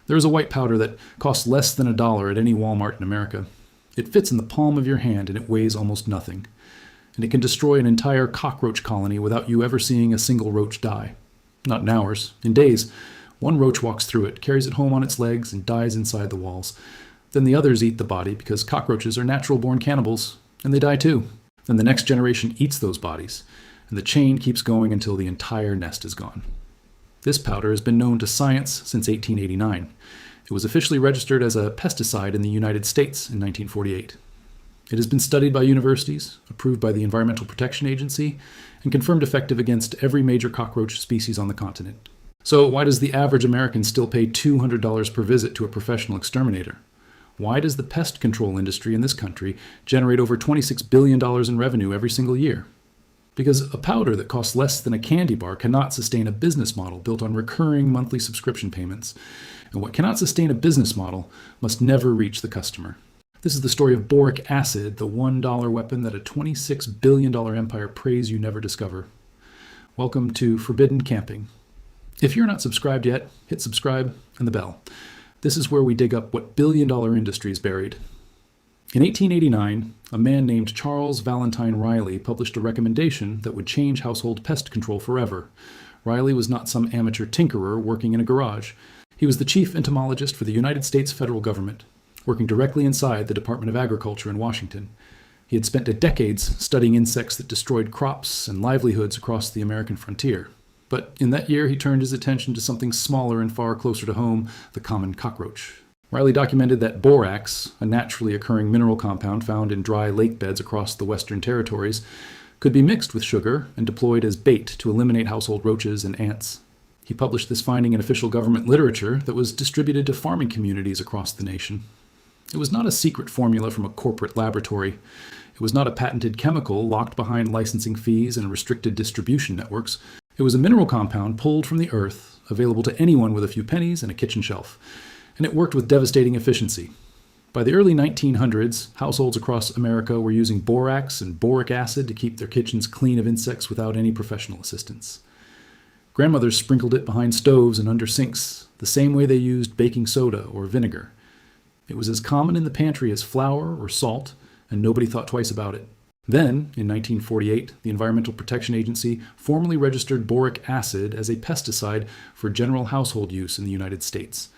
There is a white powder that costs less than $1 at any Walmart in America. It fits in the palm of your hand and it weighs almost nothing. And it can destroy an entire cockroach colony without you ever seeing a single roach die. Not in hours, in days. One roach walks through it, carries it home on its legs, and dies inside the walls. Then the others eat the body because cockroaches are natural-born cannibals, and they die too. Then the next generation eats those bodies, and the chain keeps going until the entire nest is gone. This powder has been known to science since 1889. It was officially registered as a pesticide in the United States in 1948. It has been studied by universities, approved by the Environmental Protection Agency, and confirmed effective against every major cockroach species on the continent. So why does the average American still pay $200 per visit to a professional exterminator? Why does the pest control industry in this country generate over $26 billion in revenue every single year? Because a powder that costs less than a candy bar cannot sustain a business model built on recurring monthly subscription payments. And what cannot sustain a business model must never reach the customer. This is the story of boric acid, the $1 weapon that a $26 billion empire prays you never discover. Welcome to Forbidden Camping. If you're not subscribed yet, hit subscribe and the bell. This is where we dig up what billion-dollar industry is buried. In 1889, a man named Charles Valentine Riley published a recommendation that would change household pest control forever. Riley was not some amateur tinkerer working in a garage. He was the chief entomologist for the United States federal government, working directly inside the Department of Agriculture in Washington. He had spent decades studying insects that destroyed crops and livelihoods across the American frontier. But in that year, he turned his attention to something smaller and far closer to home, the common cockroach. Riley documented that borax, a naturally occurring mineral compound found in dry lake beds across the Western Territories, could be mixed with sugar and deployed as bait to eliminate household roaches and ants. He published this finding in official government literature that was distributed to farming communities across the nation. It was not a secret formula from a corporate laboratory. It was not a patented chemical locked behind licensing fees and restricted distribution networks. It was a mineral compound pulled from the earth, available to anyone with a few pennies and a kitchen shelf. And it worked with devastating efficiency. By the early 1900s, households across America were using borax and boric acid to keep their kitchens clean of insects without any professional assistance. Grandmothers sprinkled it behind stoves and under sinks, the same way they used baking soda or vinegar. It was as common in the pantry as flour or salt, and nobody thought twice about it. Then, in 1948, the Environmental Protection Agency formally registered boric acid as a pesticide for general household use in the United States.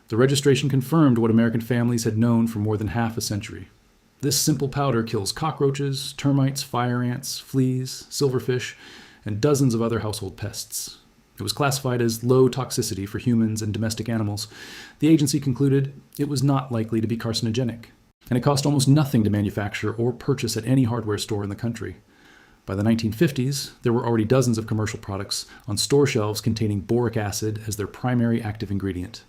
The registration confirmed what American families had known for more than half a century. This simple powder kills cockroaches, termites, fire ants, fleas, silverfish, and dozens of other household pests. It was classified as low toxicity for humans and domestic animals. The agency concluded it was not likely to be carcinogenic, and it cost almost nothing to manufacture or purchase at any hardware store in the country. By the 1950s, there were already dozens of commercial products on store shelves containing boric acid as their primary active ingredient.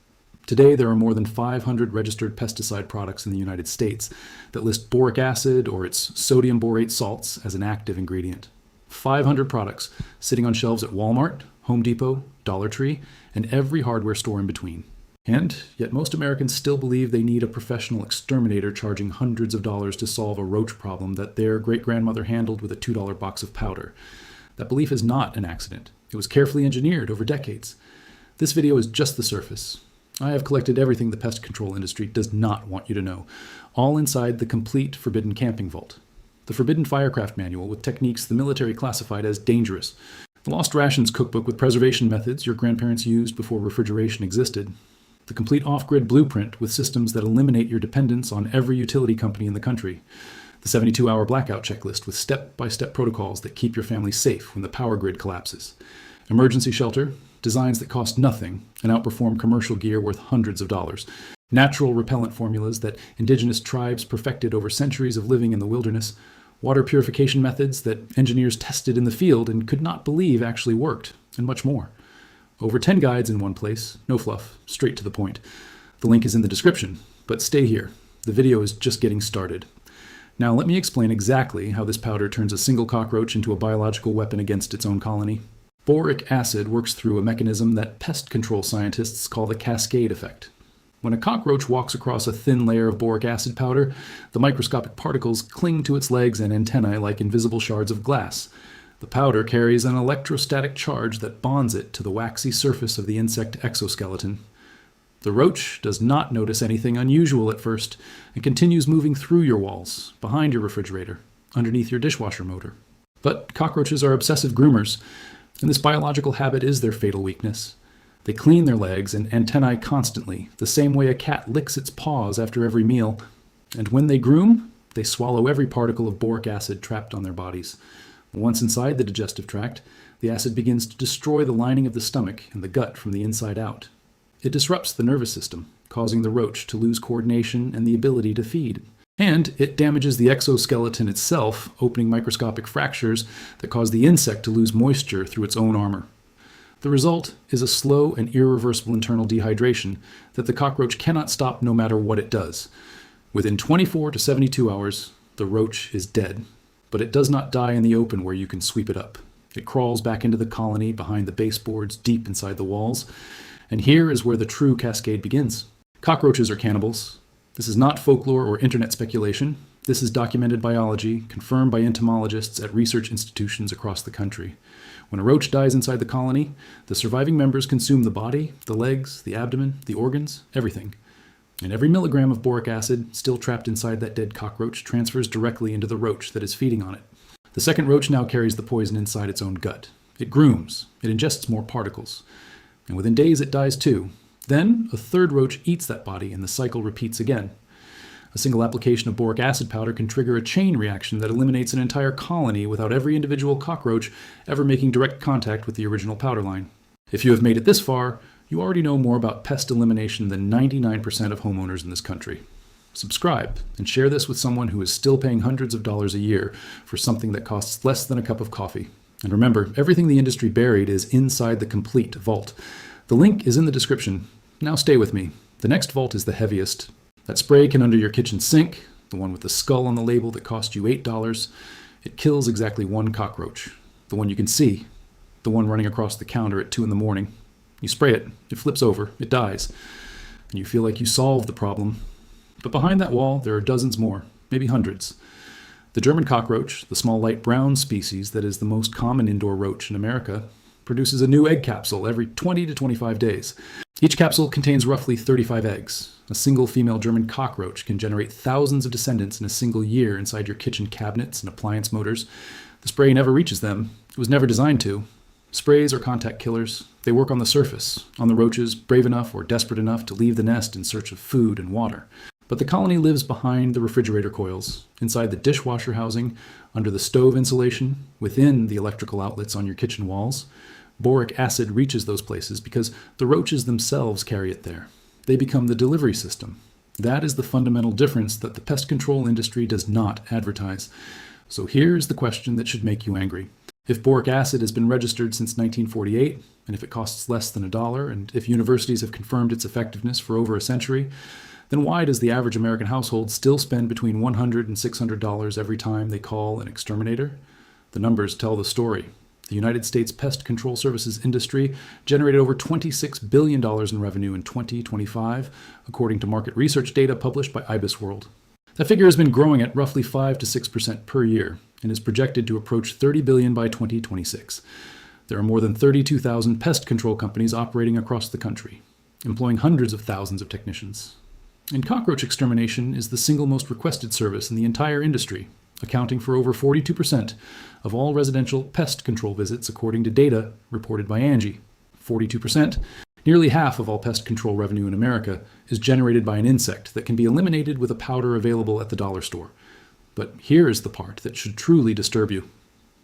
Today, there are more than 500 registered pesticide products in the United States that list boric acid or its sodium borate salts as an active ingredient. 500 products sitting on shelves at Walmart, Home Depot, Dollar Tree, and every hardware store in between. And yet most Americans still believe they need a professional exterminator charging hundreds of dollars to solve a roach problem that their great-grandmother handled with a $2 box of powder. That belief is not an accident. It was carefully engineered over decades. This video is just the surface. I have collected everything the pest control industry does not want you to know, all inside the complete Forbidden Camping Vault. The Forbidden Firecraft Manual with techniques the military classified as dangerous. The Lost Rations Cookbook with preservation methods your grandparents used before refrigeration existed. The complete off-grid blueprint with systems that eliminate your dependence on every utility company in the country. The 72-hour blackout checklist with step-by-step protocols that keep your family safe when the power grid collapses. Emergency shelter, designs that cost nothing and outperform commercial gear worth hundreds of dollars. Natural repellent formulas that indigenous tribes perfected over centuries of living in the wilderness. Water purification methods that engineers tested in the field and could not believe actually worked, and much more. Over 10 guides in one place, no fluff, straight to the point. The link is in the description, but stay here. The video is just getting started. Now let me explain exactly how this powder turns a single cockroach into a biological weapon against its own colony. Boric acid works through a mechanism that pest control scientists call the cascade effect. When a cockroach walks across a thin layer of boric acid powder, the microscopic particles cling to its legs and antennae like invisible shards of glass. The powder carries an electrostatic charge that bonds it to the waxy surface of the insect exoskeleton. The roach does not notice anything unusual at first and continues moving through your walls, behind your refrigerator, underneath your dishwasher motor. But cockroaches are obsessive groomers, and this biological habit is their fatal weakness. They clean their legs and antennae constantly, the same way a cat licks its paws after every meal. And when they groom, they swallow every particle of boric acid trapped on their bodies. Once inside the digestive tract, the acid begins to destroy the lining of the stomach and the gut from the inside out. It disrupts the nervous system, causing the roach to lose coordination and the ability to feed. And it damages the exoskeleton itself, opening microscopic fractures that cause the insect to lose moisture through its own armor. The result is a slow and irreversible internal dehydration that the cockroach cannot stop no matter what it does. Within 24 to 72 hours, the roach is dead. But it does not die in the open where you can sweep it up. It crawls back into the colony behind the baseboards deep inside the walls. And here is where the true cascade begins. Cockroaches are cannibals. This is not folklore or internet speculation. This is documented biology, confirmed by entomologists at research institutions across the country. When a roach dies inside the colony, the surviving members consume the body, the legs, the abdomen, the organs, everything. And every milligram of boric acid still trapped inside that dead cockroach transfers directly into the roach that is feeding on it. The second roach now carries the poison inside its own gut. It grooms. It ingests more particles. And within days it dies too. Then a third roach eats that body and the cycle repeats again. A single application of boric acid powder can trigger a chain reaction that eliminates an entire colony without every individual cockroach ever making direct contact with the original powder line. If you have made it this far, you already know more about pest elimination than 99% of homeowners in this country. Subscribe and share this with someone who is still paying hundreds of dollars a year for something that costs less than a cup of coffee. And remember, everything the industry buried is inside the complete vault. The link is in the description. Now stay with me. The next vault is the heaviest. That spray can under your kitchen sink, the one with the skull on the label that cost you $8. It kills exactly one cockroach. The one you can see. The one running across the counter at 2 in the morning. You spray it, it flips over, it dies. And you feel like you solved the problem. But behind that wall, there are dozens more, maybe hundreds. The German cockroach, the small light brown species that is the most common indoor roach in America, produces a new egg capsule every 20 to 25 days. Each capsule contains roughly 35 eggs. A single female German cockroach can generate thousands of descendants in a single year inside your kitchen cabinets and appliance motors. The spray never reaches them. It was never designed to. Sprays are contact killers. They work on the surface, on the roaches brave enough or desperate enough to leave the nest in search of food and water. But the colony lives behind the refrigerator coils, inside the dishwasher housing, under the stove insulation, within the electrical outlets on your kitchen walls. Boric acid reaches those places because the roaches themselves carry it there. They become the delivery system. That is the fundamental difference that the pest control industry does not advertise. So here's the question that should make you angry. If boric acid has been registered since 1948, and if it costs less than $1, and if universities have confirmed its effectiveness for over a century, then why does the average American household still spend between $100 and $600 every time they call an exterminator? The numbers tell the story. The United States pest control services industry generated over $26 billion in revenue in 2025, according to market research data published by IBIS World. That figure has been growing at roughly 5 to 6% per year and is projected to approach $30 billion by 2026. There are more than 32,000 pest control companies operating across the country, employing hundreds of thousands of technicians. And cockroach extermination is the single most requested service in the entire industry, accounting for over 42% of all residential pest control visits according to data reported by Angie. 42%, nearly half of all pest control revenue in America, is generated by an insect that can be eliminated with a powder available at the dollar store. But here is the part that should truly disturb you.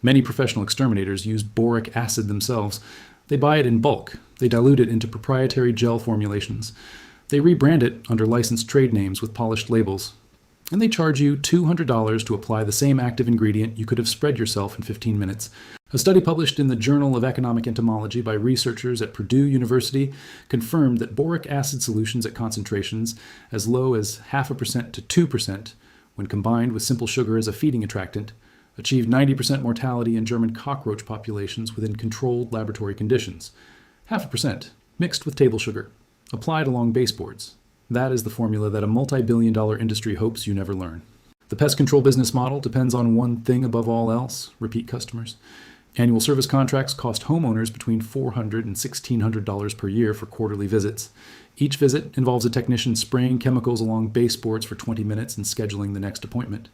Many professional exterminators use boric acid themselves. They buy it in bulk. They dilute it into proprietary gel formulations. They rebrand it under licensed trade names with polished labels. And they charge you $200 to apply the same active ingredient you could have spread yourself in 15 minutes. A study published in the Journal of Economic Entomology by researchers at Purdue University confirmed that boric acid solutions at concentrations as low as 0.5% to 2%, when combined with simple sugar as a feeding attractant, achieved 90% mortality in German cockroach populations within controlled laboratory conditions. 0.5%, mixed with table sugar, applied along baseboards. That is the formula that a multi-billion-dollar industry hopes you never learn. The pest control business model depends on one thing above all else: repeat customers. Annual service contracts cost homeowners between $400 and $1,600 per year for quarterly visits. Each visit involves a technician spraying chemicals along baseboards for 20 minutes and scheduling the next appointment.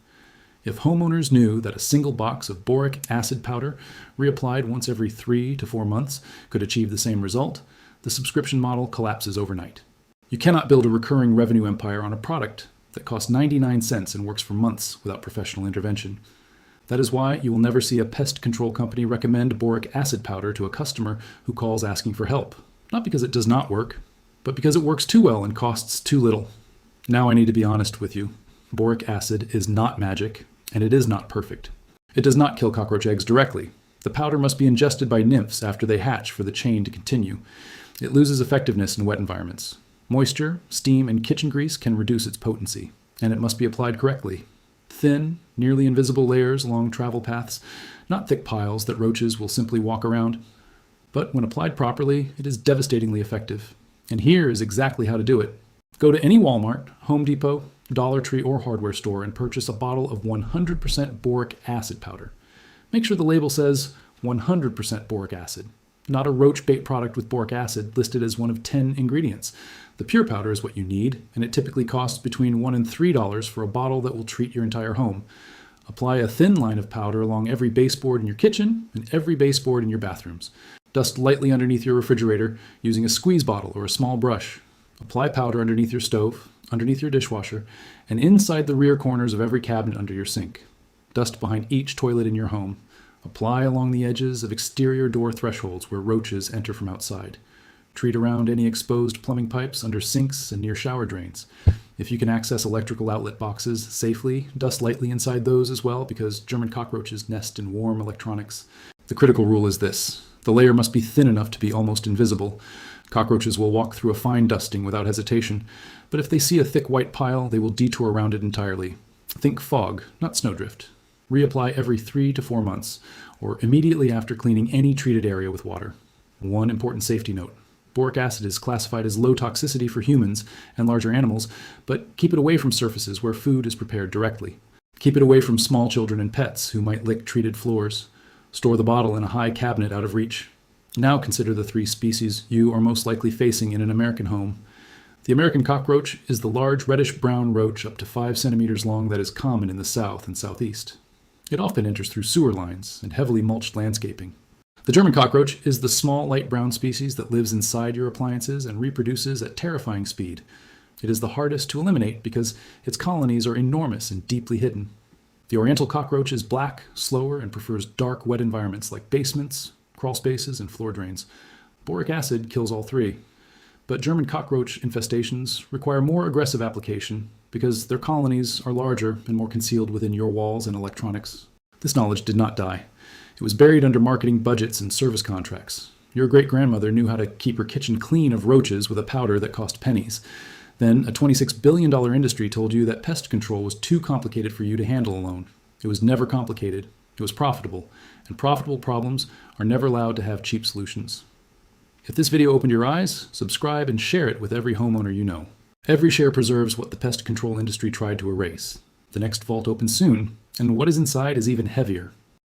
If homeowners knew that a single box of boric acid powder, reapplied once every 3 to 4 months, could achieve the same result, the subscription model collapses overnight. You cannot build a recurring revenue empire on a product that costs 99 cents and works for months without professional intervention. That is why you will never see a pest control company recommend boric acid powder to a customer who calls asking for help. Not because it does not work, but because it works too well and costs too little. Now I need to be honest with you. Boric acid is not magic, and it is not perfect. It does not kill cockroach eggs directly. The powder must be ingested by nymphs after they hatch for the chain to continue. It loses effectiveness in wet environments. Moisture, steam, and kitchen grease can reduce its potency, and it must be applied correctly. Thin, nearly invisible layers along travel paths, not thick piles that roaches will simply walk around. But when applied properly, it is devastatingly effective. And here is exactly how to do it. Go to any Walmart, Home Depot, Dollar Tree, or hardware store and purchase a bottle of 100% boric acid powder. Make sure the label says 100% boric acid, not a roach bait product with boric acid listed as one of 10 ingredients. The pure powder is what you need, and it typically costs between $1 and $3 for a bottle that will treat your entire home. Apply a thin line of powder along every baseboard in your kitchen and every baseboard in your bathrooms. Dust lightly underneath your refrigerator using a squeeze bottle or a small brush. Apply powder underneath your stove, underneath your dishwasher, and inside the rear corners of every cabinet under your sink. Dust behind each toilet in your home. Apply along the edges of exterior door thresholds where roaches enter from outside. Treat around any exposed plumbing pipes under sinks and near shower drains. If you can access electrical outlet boxes safely, dust lightly inside those as well, because German cockroaches nest in warm electronics. The critical rule is this: the layer must be thin enough to be almost invisible. Cockroaches will walk through a fine dusting without hesitation, but if they see a thick white pile, they will detour around it entirely. Think fog, not snowdrift. Reapply every 3 to 4 months, or immediately after cleaning any treated area with water. One important safety note: boric acid is classified as low toxicity for humans and larger animals, but keep it away from surfaces where food is prepared directly. Keep it away from small children and pets who might lick treated floors. Store the bottle in a high cabinet out of reach. Now consider the 3 species you are most likely facing in an American home. The American cockroach is the large reddish-brown roach up to 5 centimeters long that is common in the south and southeast. It often enters through sewer lines and heavily mulched landscaping. The German cockroach is the small light brown species that lives inside your appliances and reproduces at terrifying speed. It is the hardest to eliminate because its colonies are enormous and deeply hidden. The oriental cockroach is black, slower, and prefers dark, wet environments like basements, crawl spaces, and floor drains. Boric acid kills all 3. But German cockroach infestations require more aggressive application because their colonies are larger and more concealed within your walls and electronics. This knowledge did not die. It was buried under marketing budgets and service contracts. Your great-grandmother knew how to keep her kitchen clean of roaches with a powder that cost pennies. Then a $26 billion industry told you that pest control was too complicated for you to handle alone. It was never complicated. It was profitable. And profitable problems are never allowed to have cheap solutions. If this video opened your eyes, subscribe and share it with every homeowner you know. Every share preserves what the pest control industry tried to erase. The next vault opens soon, and what is inside is even heavier.